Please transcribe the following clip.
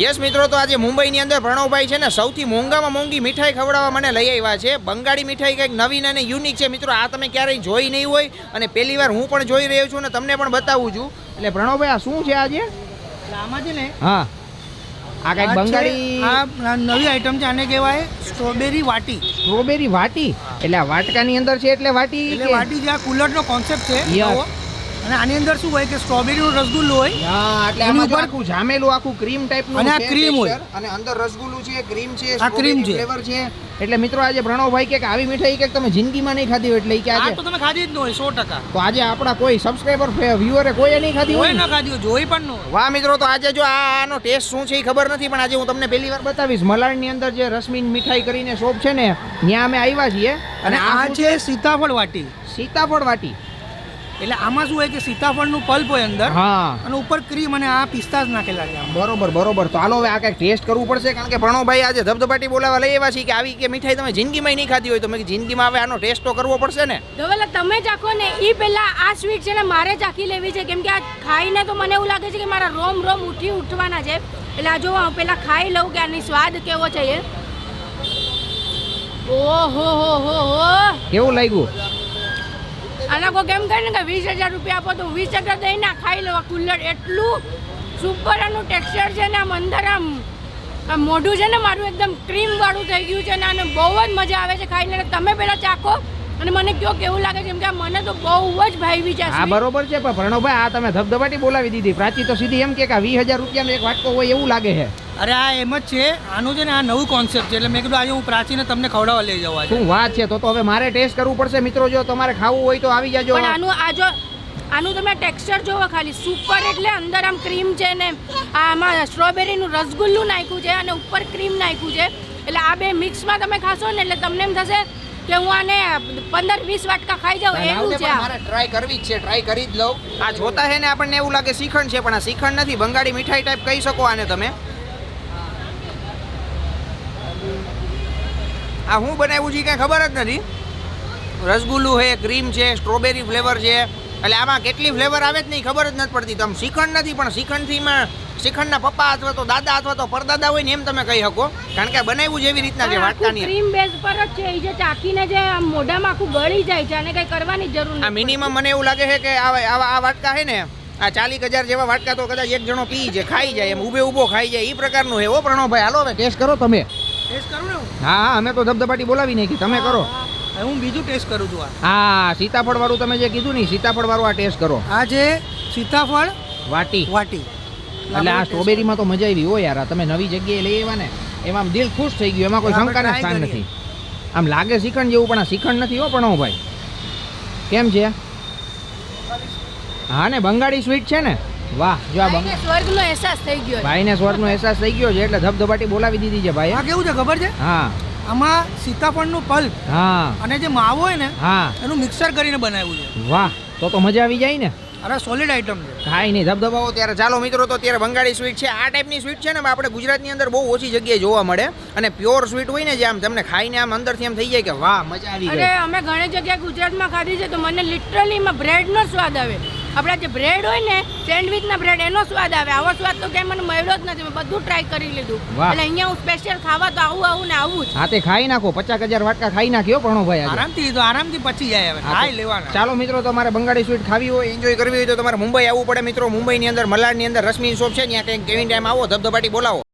Yes મિત્રો, તો આજે મુંબઈની અંદર પ્રણવભાઈ છે ને સૌથી મોંઘામાં મોંઘી મીઠાઈ ખવડાવવા મને લઈ આવ્યા છે. બંગાળી મીઠાઈ કંઈક નવીન અને યુનિક છે મિત્રો. આ તમે ક્યારેય જોઈ નહીં હોય અને પહેલી વાર હું પણ જોઈ રહ્યો છું ને તમને પણ બતાવું છું. એટલે પ્રણવભાઈ આ શું છે આજે? આમાં છે ને હા, આ કંઈક બંગાળી આ નવી આઈટમ છે. આને કહેવાય સ્ટ્રોબેરી વાટી. સ્ટ્રોબેરી વાટી એટલે આ વાટકાની અંદર છે એટલે વાટી એટલે વાટી જે આ કુલરનો કોન્સેપ્ટ છે Yes. નવો. અને આની અંદર શું હોય કે સ્ટ્રોબેરીનો રસગુલ્લો હોય. હા, એટલે એની આમાં જો ઉપર આખું જામેલું આખું ક્રીમ ટાઈપનું અને આ છે cream હોય. texture. અને અંદર રસગુલ્લું છે, ક્રીમ છે, આ cream છે. ફ્લેવર છે. એટલે મિત્રો આજે પ્રણવભાઈ કે આવી મીઠાઈ કે તમે જિંદગીમાં નહીં ખાધી હોય એટલે ઈ કે આ આજે તો તમે ખાધી જ ન હોય 100%. તો આજે આપણા કોઈ સબસ્ક્રાઇબર વ્યુઅરે કોઈએ નહીં ખાધી કોઈ હોય ન ને? ખાધી હોય, જોઈ પણ ન હોય. વાહ મિત્રો, તો આજે જો આનો ટેસ્ટ શું છે એ ખબર નથી પણ આજે હું તમને પહેલી વાર બતાવીશ. મલાડની અંદર જે રશ્મિન મીઠાઈ કરીને શોપ છે ને ત્યાં અમે આવ્યા છીએ. અને આ શું છે સીતાફળ વાટી. સીતાફળ વાટી. એટલે આમાં શું હોય કે સીતાફળનું પલ્પ હોય અંદર હા, અને ઉપર ક્રીમ અને આ પિસ્તાસ નાખેલા છે આમાં. બરોબર બરોબર. તો હાલો હવે આ કંઈક ટેસ્ટ કરવું પડશે કારણ કે પ્રણવભાઈ આજે ધબધબાટી બોલાવા લઈ આવ્યા છે કે આવી કે મીઠાઈ તમે જિંદગીમાં નહીં ખાધી હોય તો મેં જિંદગીમાં હવે આનો ટેસ્ટ તો કરવો પડશે ને. ધવલ તમે ચાખો ને એ પહેલા આ સ્વીટ છે ને મારે ચાખી લેવી છે કેમ કે આ ખાઈને તો મને એવું લાગે છે કે મારા રોમ રોમ ઉઠવાના છે. એટલે આ જો હું પહેલા ખાઈ લઉં કે આની સ્વાદ કેવો છે એ. ઓહો હો હો, કેવું લાગ્યું? આના કોઈ કેમ કહે ને કે 20,000 રૂપિયા આપો તો 20,000 દઈને ખાઈ લો. કુલર એટલું સુપર આનું ટેક્સચર છે ને આમ અંદર આમ મોઢું છે ને મારું એકદમ ક્રીમ વાળું થઈ ગયું છે ને આને બહુ જ મજા આવે છે ખાઈને. તમે પહેલા ચાખો અને મને કયો કેવું લાગે છે કેમ કે મને તો બહુ જ ભાવી છે. હા બરોબર છે પણ પ્રણવભાઈ આ તમે ધબધબાટી બોલાવી દીધી. પ્રાચી તો સીધી એમ કે 20,000 રૂપિયાનો એક વાટકો હોય એવું લાગે છે. અરે આ એમ જ છે. આનું છે ને આ નવું કોન્સેપ્ટ છે એટલે મેં કીધું આજે હું પ્રાચીને તમને ખવડાવવા લઈ જવા છે. શું વાત છે? તો હવે મારે ટેસ્ટ કરવું પડશે મિત્રો. જો તમારે ખાવું હોય તો આવી જાજો. પણ આનું તમે ટેક્સચર જોવો ખાલી સુપર. એટલે અંદર આમ ક્રીમ છે ને આમાં સ્ટ્રોબેરીનું રસગુલ્લું નાખ્યું છે અને ઉપર ક્રીમ નાખ્યું છે. એટલે આ બે મિક્સમાં તમે ખાશો ને એટલે તમને એમ થશે કે હું આને 15-20 વાટકા ખાઈ જાઉં એવું છે. મારે ટ્રાય કરવી જ છે, ટ્રાય કરી જ લઉં. આ જોતા હે ને આપણને એવું લાગે શ્રીખંડ છે પણ આ શ્રીખંડ નથી, બંગાળી મીઠાઈ ટાઈપ કહી શકો આને તમે. આ હું બનાવ્યું છે કાંઈ ખબર જ નથી. રસગુલ્લું છે, ક્રીમ છે, સ્ટ્રોબેરી ફ્લેવર છે. એટલે આમાં કેટલી ફ્લેવર આવે જ નહીં ખબર જ નથી પડતી. તો આમ શ્રીખંડ નથી પણ શ્રીખંડના પપ્પા અથવા તો દાદા અથવા તો પરદાદા હોય ને એમ તમે કહી શકો કારણ કે બનાવ્યું જેવી રીતના છે વાટકાની. ક્રીમ બેઝ પર જ છે. એ જે ચાખીને જે આમ મોઢામાં આખું ગળી જાય છે અને કઈ કરવાની જરૂર નથી. આ મિનિમમ મને એવું લાગે છે કે આ વાટકા છે ને આ 40,000 જેવા વાટકા તો કદાચ એક જણો પી જાય, ખાઈ જાય, એમ ઊભો ખાઈ જાય એ પ્રકારનું છે. ઓ પ્રણવભાઈ હાલો હવે ટેસ્ટ કરો તમે. ટેસ્ટ કરું ને હું? હા અમે તો ધબધબાટી બોલાવી નાખી, તમે કરો. હવે હું બીજું ટેસ્ટ કરું છું. હા, સીતાફળ વાળું તમે જે કીધું ને સીતાફળ વાળું આ ટેસ્ટ કરો. આ છે સીતાફળ વાટી. વાટી. એટલે આ સ્ટ્રોબેરીમાં તો મજા આવી. હો યાર, આ તમે નવી જગ્યાએ લઈ આવ્યા ને એમાં આમ દિલ ખુશ થઈ ગયું. એમાં કોઈ શંકાના સ્થાન નથી. આમ લાગે શ્રીખંડ જેવું પણ આ શ્રીખંડ નથી. હો પ્રણવભાઈ કેમ છે? હા ને, બંગાળી સ્વીટ છે ને. વાહ, જો આ સ્વર્ગનો અહેસાસ થઈ ગયો. ભાઈને સ્વર્ગનો અહેસાસ થઈ ગયો છે એટલે ધબધબાટી બોલાવી દીધી છે ભાઈ. આ કેવું છે ખબર છે? હા આમાં સીતાફળનું પલ્પ હા અને જે માવો હોય ને હા. એનું મિક્સર કરીને બનાવ્યું છે. વાહ, તો મજા આવી જાય ને. અરે સોલિડ આઈટમ છે. કાંઈ નહીં, ધબધબાવો ત્યારે. ચાલો મિત્રો, તો અત્યારે બંગાળી સ્વીટ છે. આ ટાઈપની સ્વીટ છે ને આપણે ગુજરાતની અંદર બહુ ઓછી જગ્યાએ જોવા મળે અને પ્યોર સ્વીટ હોય ને જે આમ તમને ખાઈને આમ અંદરથી એમ થઈ જાય કે વાહ મજા આવી અરે ગઈ. અમે ઘણી જગ્યાએ ગુજરાતમાં ખાધી છે તો મને લિટરલી એમાં બ્રેડનો સ્વાદ આવે. આપણા જે બ્રેડ હોય ને સેન્ડવિચના બ્રેડ એનો સ્વાદ આવે. આવો સ્વાદ તો ક્યાંય મને મળ્યો જ નથી. મેં બધું ટ્રાય કરી લીધું. વાહ. એટલે અહીંયા હું સ્પેશિયલ ખાવા તો આવું ને આવું જ. હા તે ખાઈ નાખો. 50,000 વાટકા ખાઈ નાખ્યો પ્રણવભાઈ આજે. આરામથી પચી જાય. હવે ખાઈ લેવાના. ચાલો મિત્રો, તમારે બંગાળી સ્વીટ ખાવી હોય, એન્જોય કરવી હોય તો તમારે મુંબઈ આવવું પડે મિત્રો. મુંબઈની અંદર મલાડની અંદર રશ્મિન શોપ છે ત્યાં કંઈક કેવી ટાઈમ આવો, ધબધબાટી બોલાવો.